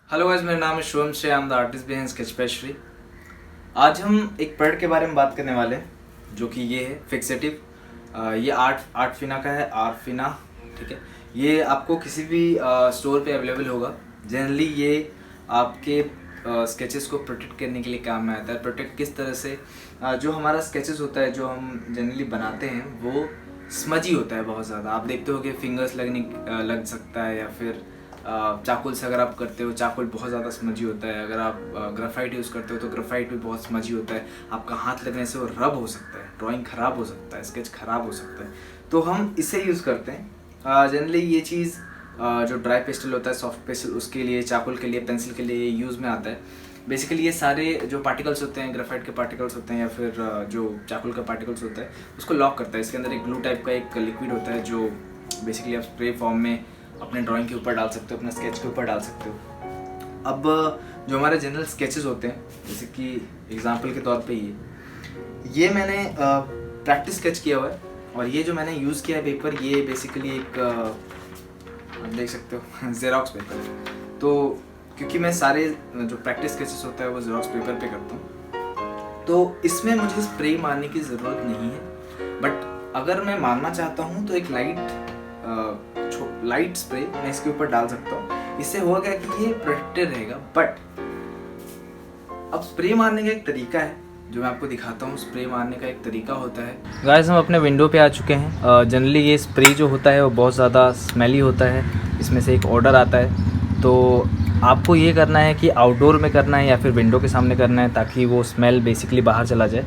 Hello guys, मेरा नाम है Shubham Shri, I am the artist behind sketch pastry. आज हम एक प्रोडक्ट के बारे में बात करने वाले हैं जो कि ये है फिक्सेटिव। ये आर्ट फिना का है, आर्ट फिना। ठीक है, ये आपको किसी भी स्टोर पे अवेलेबल होगा। जनरली ये आपके स्केचेस को प्रोटेक्ट करने के लिए काम में आता है। प्रोटेक्ट किस तरह से, जो हमारा स्केचेस होता है जो हम जनरली बनाते हैं वो स्मजी होता है बहुत ज़्यादा। आप देखते हो कि फिंगर्स लग सकता है, या फिर चाकुल से अगर आप करते हो, चाकुल बहुत ज़्यादा स्मजी होता है। अगर आप ग्राफाइट यूज़ करते हो तो ग्राफाइट भी बहुत स्मजी होता है। आपका हाथ लगने से वो रब हो सकता है, ड्राइंग ख़राब हो सकता है, स्केच ख़राब हो सकता है। तो हम इसे यूज़ करते हैं। जनरली ये चीज़ जो ड्राई पेस्टल होता है, सॉफ्ट पेस्टल, उसके लिए, चाकुल के लिए, पेंसिल के लिए यूज़ में आता है। बेसिकली ये सारे जो पार्टिकल्स होते हैं, ग्राफाइट के पार्टिकल्स होते हैं या फिर जो चाकुल का पार्टिकल्स होता है, उसको लॉक करता है। इसके अंदर एक ग्लू टाइप का एक लिक्विड होता है जो बेसिकली आप स्प्रे फॉर्म में अपने ड्राइंग के ऊपर डाल सकते हो, अपने स्केच के ऊपर डाल सकते हो। अब जो हमारे जनरल स्केचेस होते हैं, जैसे कि एग्जांपल के तौर पे ये मैंने प्रैक्टिस स्केच किया हुआ है, और ये जो मैंने यूज़ किया है पेपर, ये बेसिकली एक आप देख सकते हो जेरोक्स पेपर है। तो क्योंकि मैं सारे जो प्रैक्टिस स्केचेस होता है वो जेरोक्स पेपर पे करता हूँ, तो इसमें मुझे स्प्रे मारने की ज़रूरत नहीं है। बट अगर मैं मारना चाहता हूँ तो एक लाइट स्प्रे मैं इसके ऊपर डाल सकता हूँ। इससे होगा क्या कि ये प्रोटेक्टेड रहेगा। बट अब स्प्रे मारने का एक तरीका है जो मैं आपको दिखाता हूँ। स्प्रे मारने का एक तरीका होता है। गाइस, हम अपने विंडो पे आ चुके हैं। जनरली ये स्प्रे जो होता है वो बहुत ज़्यादा स्मेली होता है, इसमें से एक ऑर्डर आता है। तो आपको ये करना है कि आउटडोर में करना है या फिर विंडो के सामने करना है, ताकि वो स्मेल बेसिकली बाहर चला जाए।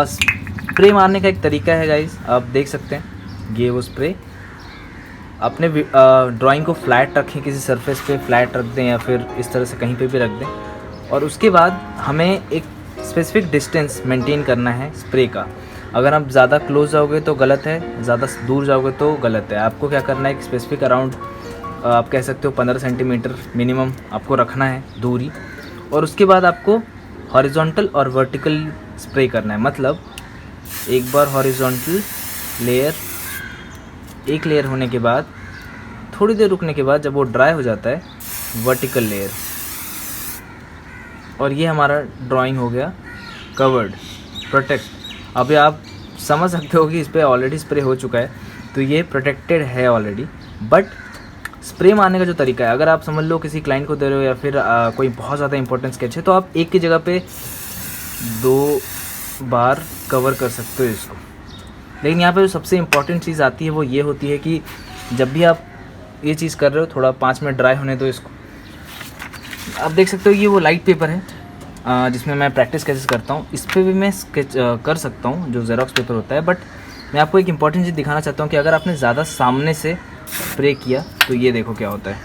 स्प्रे मारने का एक तरीका है गाइस, आप देख सकते हैं। ये वो स्प्रे, अपने ड्राइंग को फ्लैट रखें, किसी सरफेस पे फ्लैट रख दें या फिर इस तरह से कहीं पे भी रख दें। और उसके बाद हमें एक स्पेसिफिक डिस्टेंस मेंटेन करना है स्प्रे का। अगर आप ज़्यादा क्लोज जाओगे तो गलत है, ज़्यादा दूर जाओगे तो गलत है। आपको क्या करना है, एक स्पेसिफिक अराउंड आप कह सकते हो 15 सेंटीमीटर मिनिमम आपको रखना है दूरी। और उसके बाद आपको हॉरिजॉन्टल और वर्टिकल स्प्रे करना है। मतलब एक बार हॉरिजॉन्टल लेयर, एक लेयर होने के बाद थोड़ी देर रुकने के बाद जब वो ड्राई हो जाता है, वर्टिकल लेयर। और ये हमारा ड्राइंग हो गया कवर्ड, प्रोटेक्ट। अभी आप समझ सकते हो कि इस पर ऑलरेडी स्प्रे हो चुका है, तो ये प्रोटेक्टेड है ऑलरेडी। बट स्प्रे मारने का जो तरीका है, अगर आप समझ लो किसी क्लाइंट को दे रहे हो या फिर कोई बहुत ज़्यादा इंपॉर्टेंट स्केच है, तो आप एक की जगह पे 2 बार कवर कर सकते हो इसको। लेकिन यहाँ पे जो सबसे इम्पॉर्टेंट चीज़ आती है वो ये होती है कि जब भी आप ये चीज़ कर रहे हो, थोड़ा 5 मिनट ड्राई होने दो इसको। आप देख सकते हो ये वो लाइट पेपर है जिसमें मैं प्रैक्टिस स्केचेस करता हूँ। इस पर भी मैं स्केच कर सकता हूँ जो जेरोक्स पेपर होता है। बट मैं आपको एक इम्पॉर्टेंट चीज़ दिखाना चाहता हूँ कि अगर आपने ज़्यादा सामने से स्प्रे किया तो ये देखो क्या होता है।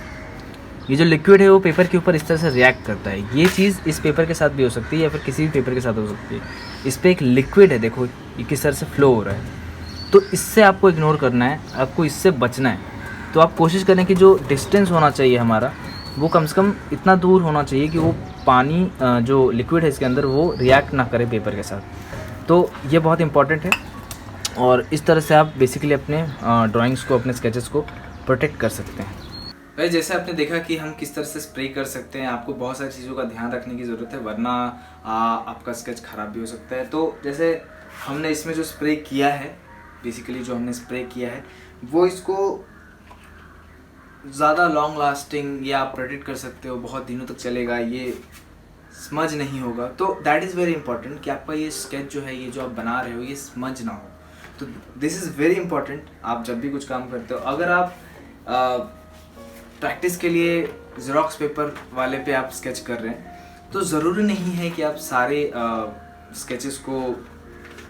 ये जो लिक्विड है वो पेपर के ऊपर इस तरह से रिएक्ट करता है। ये चीज़ इस पेपर के साथ भी हो सकती है या फिर किसी भी पेपर के साथ हो सकती है। इस पर एक लिक्विड है, देखो ये किस तरह से फ्लो हो रहा है। तो इससे आपको इग्नोर करना है, आपको इससे बचना है। तो आप कोशिश करें कि जो डिस्टेंस होना चाहिए हमारा, वो कम से कम इतना दूर होना चाहिए कि वो पानी जो लिक्विड है इसके अंदर वो रिएक्ट ना करे पेपर के साथ। तो ये बहुत इंपॉर्टेंट है, और इस तरह से आप बेसिकली अपने ड्राइंग्स को, अपने स्केचेस को प्रोटेक्ट कर सकते हैं। भाई, जैसे आपने देखा कि हम किस तरह से स्प्रे कर सकते हैं, आपको बहुत सारी चीज़ों का ध्यान रखने की ज़रूरत है, वरना आपका स्केच ख़राब भी हो सकता है। तो जैसे हमने इसमें जो स्प्रे किया है, बेसिकली जो हमने स्प्रे किया है वो इसको ज़्यादा लॉन्ग लास्टिंग या आप प्रोटेक्ट कर सकते हो, बहुत दिनों तक चलेगा, ये स्मज नहीं होगा। तो दैट इज़ वेरी इंपॉर्टेंट कि आपका ये स्केच जो है, ये जो आप बना रहे हो, ये स्मज ना हो। तो दिस इज़ वेरी इंपॉर्टेंट आप जब भी कुछ काम करते हो। अगर आप प्रैक्टिस के लिए जेरोक्स पेपर वाले पे आप स्केच कर रहे हैं, तो ज़रूरी नहीं है कि आप सारे स्केचेस को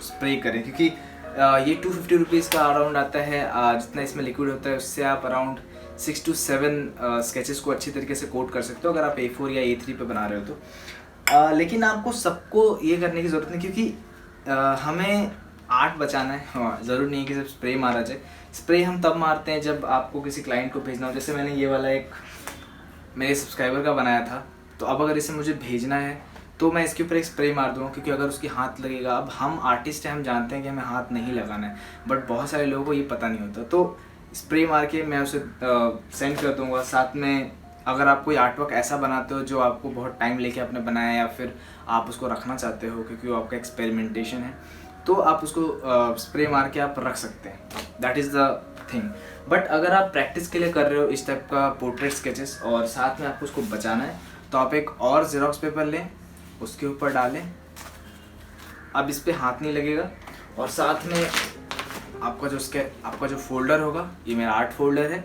स्प्रे करें, क्योंकि ये 250 रुपीज़ का अराउंड आता है। जितना इसमें लिक्विड होता है उससे आप अराउंड 6 to 7 स्केचेस को अच्छी तरीके से कोट कर सकते हो, अगर आप A4 या A3 पे बना रहे हो तो। लेकिन आपको सबको ये करने की ज़रूरत नहीं, क्योंकि हमें आर्ट बचाना है। हाँ, ज़रूरी नहीं है कि सिर्फ स्प्रे मारा जाए। स्प्रे हम तब मारते हैं जब आपको किसी क्लाइंट को भेजना हो। जैसे मैंने ये वाला एक मेरे सब्सक्राइबर का बनाया था, तो अब अगर इसे मुझे भेजना है तो मैं इसके ऊपर एक स्प्रे मार दूँगा, क्योंकि अगर उसके हाथ लगेगा, अब हम आर्टिस्ट हैं, हम जानते हैं कि हमें हाथ नहीं लगाना है, बट बहुत सारे लोगों को ये पता नहीं होता। तो स्प्रे मार के मैं उसे सेंड कर दूँगा। साथ में अगर आप कोई आर्ट वर्क ऐसा बनाते हो जो आपको बहुत टाइम लेके आपने बनाया या फिर आप उसको रखना चाहते हो क्योंकि वो आपका एक्सपेरिमेंटेशन है, तो आप उसको स्प्रे मार के आप रख सकते हैं, that is the thing. But अगर आप प्रैक्टिस के लिए कर रहे हो इस टाइप का पोर्ट्रेट स्केचेस और साथ में आपको उसको बचाना है, तो आप एक और जेरोक्स पेपर लें, उसके ऊपर डालें, अब इस पर हाथ नहीं लगेगा, और साथ में आपका जो फोल्डर होगा, ये मेरा आर्ट फोल्डर है,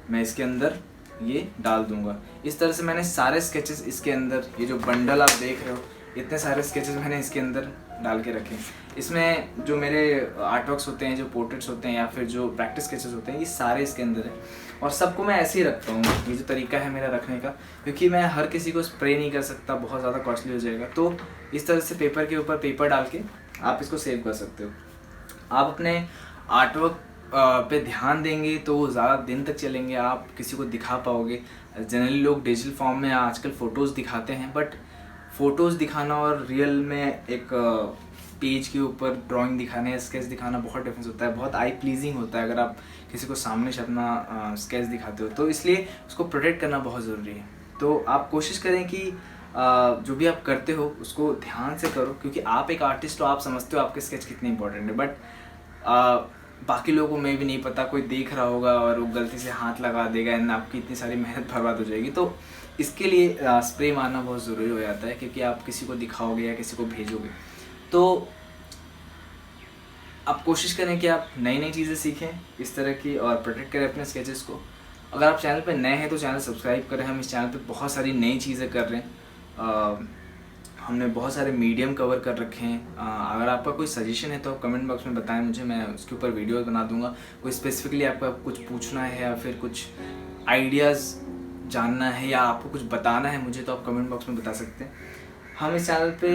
मैं इसके अंदर ये डाल दूंगा। इस तरह से मैंने सारे स्केचेस इसके अंदर, ये जो बंडल आप देख रहे हो, इतने सारे स्केचेस मैंने इसके अंदर डाल के रखे। इसमें जो मेरे आर्टवर्क्स होते हैं, जो पोर्ट्रेट्स होते हैं या फिर जो प्रैक्टिस स्केचेस होते हैं, ये सारे इसके अंदर है। और सबको मैं ऐसे ही रखता हूँ, ये जो तरीका है मेरा रखने का, क्योंकि मैं हर किसी को स्प्रे नहीं कर सकता, बहुत ज़्यादा कॉस्टली हो जाएगा। तो इस तरह से पेपर के ऊपर पेपर डाल के आप इसको सेव कर सकते हो। आप अपने आर्टवर्क पे ध्यान देंगे तो वो ज़्यादा दिन तक चलेंगे, आप किसी को दिखा पाओगे। जनरली लोग डिजिटल फॉर्म में आजकल फ़ोटोज़ दिखाते हैं, बट फ़ोटोज़ दिखाना और रियल में एक पेज के ऊपर ड्राइंग दिखाना या स्केच दिखाना बहुत डिफरेंस होता है, बहुत आई प्लीजिंग होता है अगर आप किसी को सामने से अपना स्केच दिखाते हो, तो इसलिए उसको प्रोटेक्ट करना बहुत ज़रूरी है। तो आप कोशिश करें कि जो भी आप करते हो उसको ध्यान से करो, क्योंकि आप एक आर्टिस्ट हो, आप समझते हो आपके स्केच कितने इंपॉर्टेंट है, बट बाकी लोगों को में भी नहीं पता, कोई देख रहा होगा और वो गलती से हाथ लगा देगा एंड आपकी इतनी सारी मेहनत बर्बाद हो जाएगी। तो इसके लिए स्प्रे मारना बहुत ज़रूरी हो जाता है, क्योंकि आप किसी को दिखाओगे या किसी को भेजोगे। तो आप कोशिश करें कि आप नई नई चीज़ें सीखें इस तरह की और प्रोटेक्ट करें अपने स्केचेस को। अगर आप चैनल पे नए हैं तो चैनल सब्सक्राइब करें, हम इस चैनल पे बहुत सारी नई चीज़ें कर रहे हैं। हमने बहुत सारे मीडियम कवर कर रखे हैं। अगर आपका कोई सजेशन है तो आप कमेंट बॉक्स में बताएं मुझे, मैं उसके ऊपर वीडियो बना दूंगा। कोई स्पेसिफिकली आपको कुछ पूछना है या फिर कुछ आइडियाज़ जानना है या आपको कुछ बताना है मुझे, तो आप कमेंट बॉक्स में बता सकते हैं। हम इस चैनल पे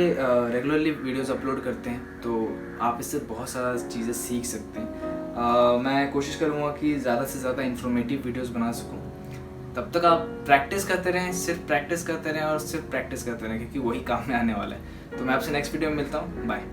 रेगुलरली वीडियोस अपलोड करते हैं, तो आप इससे बहुत सारा चीज़ें सीख सकते हैं। मैं कोशिश करूँगा कि ज़्यादा से ज़्यादा इन्फॉर्मेटिव वीडियोस बना सकूँ। तब तक आप प्रैक्टिस करते रहें, सिर्फ प्रैक्टिस करते रहें और सिर्फ प्रैक्टिस करते रहें, क्योंकि वही काम में आने वाला है। तो मैं आपसे नेक्स्ट वीडियो में मिलता हूँ, बाय।